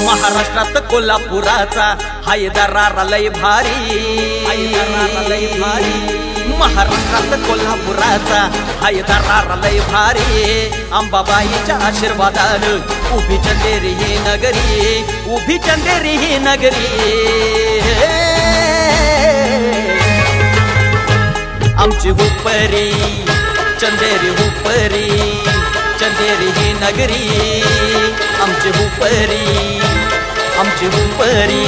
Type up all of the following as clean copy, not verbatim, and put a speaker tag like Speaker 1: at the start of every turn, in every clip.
Speaker 1: महाराष्ट्रात कोल्हापुराचा हैदरारा लय भारी, महाराष्ट्रात कोल्हापुराचा हैदरारा लय भारी। अंबाबाईच्या आशीर्वादानं उभी चंदेरी ही नगरी, उभी चंदेरी ही नगरी। आमची हुपरी चंदेरी हुपरी, चंदेरी ही नगरी आमची हुपरी, आमची हुपरी।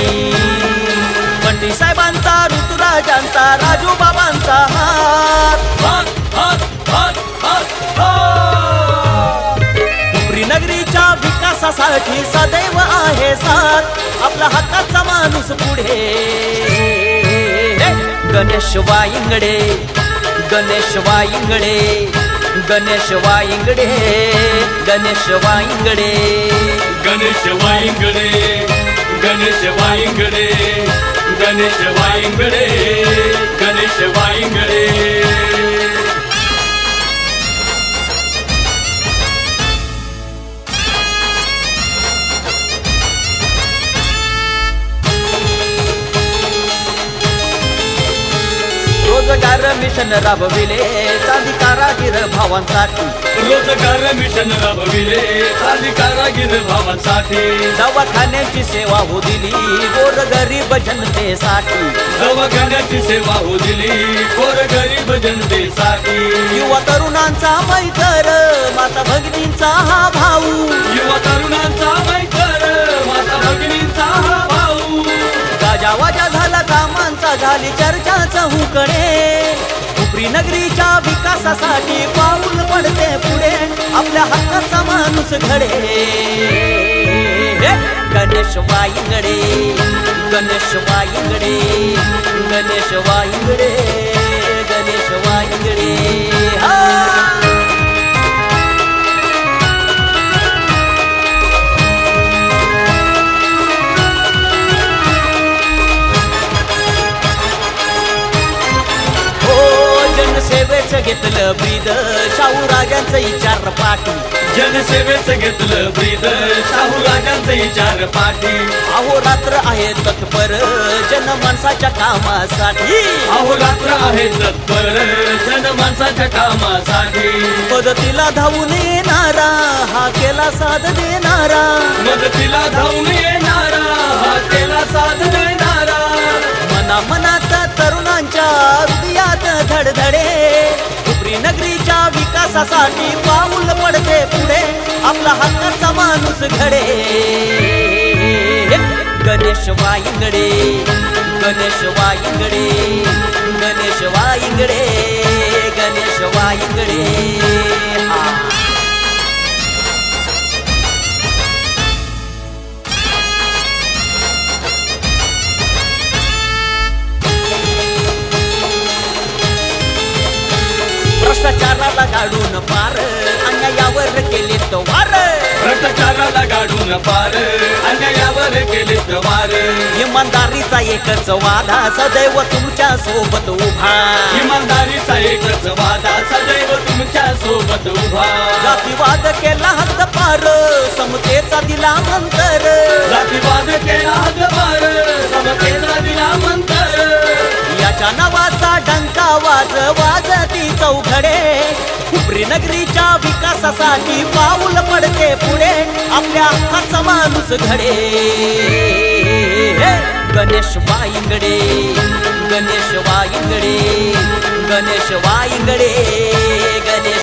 Speaker 1: पंडित साहेबांचा ऋतुराजांचा राजू बाबांचा हात, हुपरी नगरीच्या विकासासाठी सदैव आहे साथ, आपला हक्काचा माणूस पुढे। गणेश वायंगडे, गणेश वायंगडे, गणेश वायंगडे, गणेश वायंगडे,
Speaker 2: गणेश वायंगडे, गणेश वायंगडे, गणेश वायंगडे, गणेश वायंगडे।
Speaker 1: रोजगार मिशन राबविले चांदी कारागीर भावांसाठी,
Speaker 2: रोजगार मिशन राबविले चांदी कारागीर भावांसाठी।
Speaker 1: दवाखान्याची सेवा हो दिली गोरगरीब जनतेसाठी,
Speaker 2: दवाखान्याची सेवा हो दिली गोरगरीब जनतेसाठी।
Speaker 1: युवा तरुणांचा मैत्र माता भगिनींचा हा भाऊ,
Speaker 2: युवा तरुणांचा मैत्र माता भगिनींचा हा भाऊ।
Speaker 1: गाजावाजा झाला कामांचा झाली चर्चाच हुकडे, हुपरी नगरीच्या विकासासाठी पाऊल पडते पुढे, आपल्या हक्काचा माणूस घडे। गणेश वायंगडे, गणेश वायंगडे, गणेश वायंगडे, गणेश वायंगडे। जनसेवेचं घेतलं ब्रीद शाहू राजांचं विचार पाठी,
Speaker 2: जनसेवेचं घेतलं ब्रीद शाहू राजांचं विचार पाठी।
Speaker 1: अहोरात्र आहे तत्पर जनमानसाच्या कामासाठी,
Speaker 2: अहोरात्र आहे तत्पर जनमानसाच्या कामासाठी।
Speaker 1: मदतीला धावून येणारा हा केला साथ देणारा,
Speaker 2: मदतीला धावून येणारा हा केला साथ देणारा।
Speaker 1: मनात तरुणांच्या हृदयात धडधडे, हुपरी नगरीच्या विकासासाठी पाऊल पडते पुढे, आपला हक्काचा माणूस घडे। गणेश वायंगडे, गणेश वायंगडे, गणेश वायंगडे, गणेश वायंगडे। भ्रष्टाचाराला गाडून पार अन्यायावर केले वार,
Speaker 2: भ्रष्टाचाराला गाडून पार अन्यायावर केले वार।
Speaker 1: इमानदारीचा एकच वादा सदैव तुमच्या सोबत उभा,
Speaker 2: इमानदारीचा एकच वादा सदैव तुमच्या सोबत उभा।
Speaker 1: जातीवाद केला हद्दपार समतेचा दिला मंतर,
Speaker 2: जातीवाद केला हद्दपार समतेचा दिला मंतर।
Speaker 1: याच्या नावाचा डंका वाजती चौघडे, हुपरी नगरीच्या विकासासाठी पाऊल पडते पुढे, आपल्या हक्काचा माणूस घडे। गणेश वायंगडे, गणेश वायंगडे, गणेश वायंगडे, गणेश